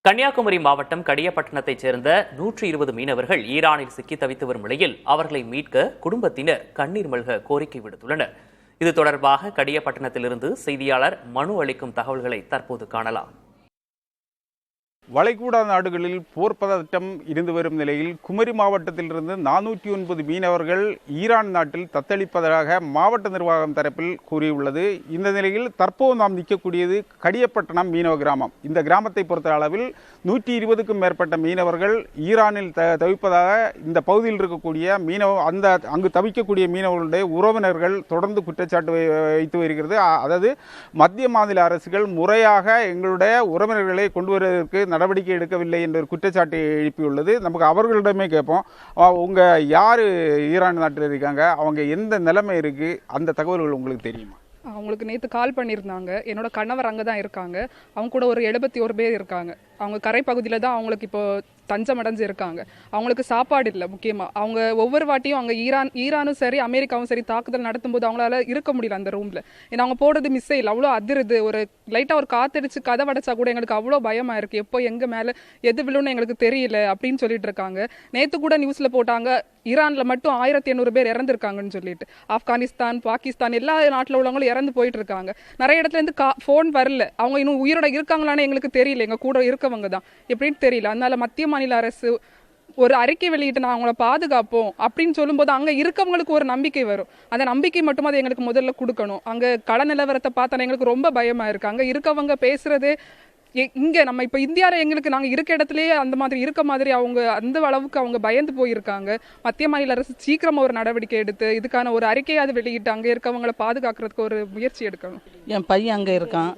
கன்னியாகுமரி மாவட்டம் கடியப்பட்டினத்தைச் சேர்ந்த 120 மீனவர்கள் ஈரானில் சிக்கி தவித்து வரும் நிலையில் அவர்களை மீட்க குடும்பத்தினர் கண்ணீர் மல்க கோரிக்கை விடுத்துள்ளனர். இது தொடர்பாக கடியப்பட்டினத்திலிருந்து செய்தியாளர் மனு அளிக்கும் தகவல்களை தற்போது காணலாம். வளைகுடா நாடுகளில் போர் பதட்டம் இருந்து வரும் நிலையில் குமரி மாவட்டத்திலிருந்து 409 மீனவர்கள் ஈரான் நாட்டில் தத்தளிப்பதாக மாவட்ட நிர்வாகம் தரப்பில் கூறியுள்ளது. இந்த நிலையில் தற்போது நாம் நிற்கக்கூடியது கடியப்பட்டினம் மீனவ கிராமம். இந்த கிராமத்தை பொறுத்த அளவில் 120க்கும் மேற்பட்ட மீனவர்கள் ஈரானில் தவிப்பதாக இந்த பகுதியில் இருக்கக்கூடிய அங்கு தவிக்கக்கூடிய மீனவர்களுடைய உறவினர்கள் தொடர்ந்து குற்றச்சாட்டு வைத்து வருகிறது. அதாவது மத்திய மாநில அரசுகள் முறையாக எங்களுடைய உறவினர்களை கொண்டு வருவதற்கு நடவடிக்கை எடுக்கவில்லை என்ற ஒரு குற்றச்சாட்டை எழுப்பியுள்ளது. நமக்கு அவர்களிடமே கேட்போம், உங்க யாரு ஈரான் நாட்டில் இருக்காங்க, அவங்க எந்த நிலைமை இருக்கு, அந்த தகவல்கள் உங்களுக்கு தெரியுமா? அவங்களுக்கு நேற்று கால் பண்ணியிருந்தாங்க. என்னோட கணவர் அங்கே தான் இருக்காங்க. அவங்க கூட ஒரு 71 பேர் இருக்காங்க. அவங்க கரை பகுதியில் தான் அவங்களுக்கு இப்போ தஞ்சம் அடைஞ்சு இருக்காங்க. அவங்களுக்கு சாப்பாடு இல்லை. முக்கியமாக அவங்க ஒவ்வொரு வாட்டியும் அங்கே ஈரானும் சரி அமெரிக்காவும் சரி தாக்குதல் நடத்தும் போது அவங்களால இருக்க முடியல அந்த ரூமில். ஏன்னா அவங்க போடுறது மிஸ்ஸைல் அவ்வளோ அதிருது. ஒரு லைட்டாக ஒரு காத்தடிச்சு கதை அடைச்சா கூட எங்களுக்கு அவ்வளோ பயமாக இருக்குது. எப்போ எங்கே மேலே எது விழுன்னு எங்களுக்கு தெரியல அப்படின்னு சொல்லிட்டு இருக்காங்க. நேற்று கூட நியூஸில் போட்டாங்க ஈரானில் மட்டும் 1800 பேர் இறந்துருக்காங்கன்னு சொல்லிட்டு. ஆப்கானிஸ்தான், பாகிஸ்தான் எல்லா நாட்டில் உள்ளவங்களும் இறந்து போயிட்டு இருக்காங்க. நிறைய இடத்துல இருந்து ஃபோன் வரல. அவங்க இன்னும் உயிரோட இருக்காங்களான்னு எங்களுக்கு தெரியல. எங்கள் கூட இருக்கவங்க தான் எப்படின்னு தெரியல. அதனால மத்திய மாநில அரசு ஒரு அறிக்கை வெளியிட்டு நான் அவங்கள பாதுகாப்போம் அப்படின்னு சொல்லும்போது அங்கே இருக்கவங்களுக்கு ஒரு நம்பிக்கை வரும். அந்த நம்பிக்கை மட்டும் அதை எங்களுக்கு முதல்ல கொடுக்கணும். அங்கே கள நிலவரத்தை பார்த்தா எங்களுக்கு ரொம்ப பயமாக இருக்குது. அங்கே இருக்கவங்க பேசுறது இங்கே நம்ம இப்போ இந்தியாவில் எங்களுக்கு நாங்கள் இருக்க இடத்துலையே அந்த மாதிரி இருக்க மாதிரி அவங்க அந்த அளவுக்கு அவங்க பயந்து போயிருக்காங்க. மத்திய மாநில அரசு சீக்கிரமாக ஒரு நடவடிக்கை எடுத்து இதுக்கான ஒரு அறிக்கையாவது வெளியிட்டு அங்கே இருக்கவங்களை பாதுகாக்கிறதுக்கு ஒரு முயற்சி எடுக்கணும். என் பையன் அங்கே இருக்கான்.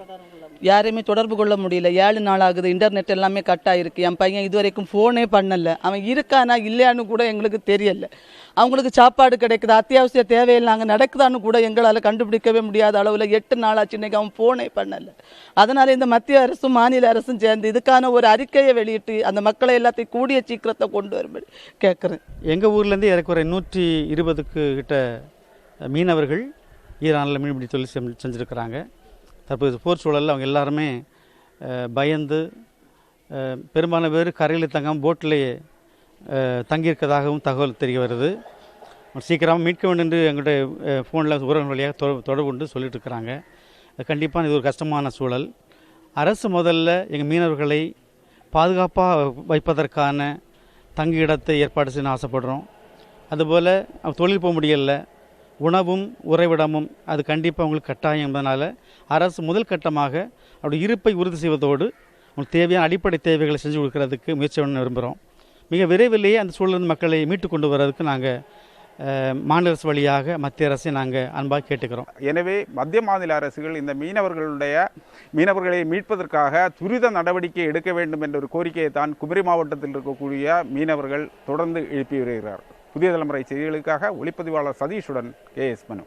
யாரையுமே தொடர்பு கொள்ள முடியல. 7 நாள் ஆகுது. இன்டர்நெட் எல்லாமே கட் ஆகிருக்கு. என் பையன் இது வரைக்கும் ஃபோனே பண்ணலை. அவன் இருக்கானா இல்லையான்னு கூட எங்களுக்கு தெரியல. அவங்களுக்கு சாப்பாடு கிடைக்குது, அத்தியாவசிய தேவையில் அங்கே நடக்குதான்னு கூட எங்களால் கண்டுபிடிக்கவே முடியாத அளவில் 8 நாளாச்சு. இன்னைக்கு அவன் ஃபோனே பண்ணலை. அதனால் இந்த மத்திய அரசும் மாநில அரசும் சேர்ந்து இதுக்கான ஒரு அறிக்கையை வெளியிட்டு அந்த மக்களை எல்லாத்தையும் கூடிய சீக்கிரத்தை கொண்டு வரும்படி கேட்குறேன். எங்கள் ஊர்லேருந்து ஏறக்குறை 120க்கு கிட்ட மீனவர்கள் ஈரானில் மீன்பிடி தொழில் செஞ்சுருக்கிறாங்க. தற்போது போர் சூழலில் அவங்க எல்லாருமே பயந்து பெரும்பாலான பேர் கரையில் தங்காமல் போட்டிலேயே தங்கியிருக்கதாகவும் தகவல் தெரிய வருது. சீக்கிரமாக மீட்க வேண்டும் என்று எங்களுடைய ஃபோனில் உறவினர் வழியாக தொடர்பு கொண்டு சொல்லிட்டு இருக்கிறாங்க. கண்டிப்பாக இது ஒரு கஷ்டமான சூழல். அரசு முதல்ல எங்கள் மீனவர்களை பாதுகாப்பாக வைப்பதற்கான தங்கியிடத்தை ஏற்பாடு செய்ய ஆசைப்படுறோம். அதுபோல் தொழில் போக முடியலை, உணவும் உறைவிடமும் அது கண்டிப்பாக அவங்களுக்கு கட்டாயம் என்பதனால் அரசு முதல் கட்டமாக அவருடைய இருப்பை உறுதி செய்வதோடு அவங்களுக்கு தேவையான அடிப்படை தேவைகளை செஞ்சு கொடுக்கறதுக்கு முயற்சி பண்ண விரும்புகிறோம். மிக விரைவிலேயே அந்த சூழலிருந்து மக்களை மீட்டு கொண்டு வர்றதுக்கு நாங்கள் மாநில அரசு வழியாக மத்திய அரசை நாங்கள் அன்பாக கேட்டுக்கிறோம். எனவே மத்திய மாநில அரசுகள் இந்த மீனவர்களை மீட்பதற்காக துரித நடவடிக்கை எடுக்க வேண்டும் என்ற ஒரு கோரிக்கையை தான் குமரி மாவட்டத்தில் இருக்கக்கூடிய மீனவர்கள் தொடர்ந்து எழுப்பி வருகிறார். புதிய தலைமுறை செய்திகளுக்காக ஒளிப்பதிவாளர் சதீஷுடன் KS மனு.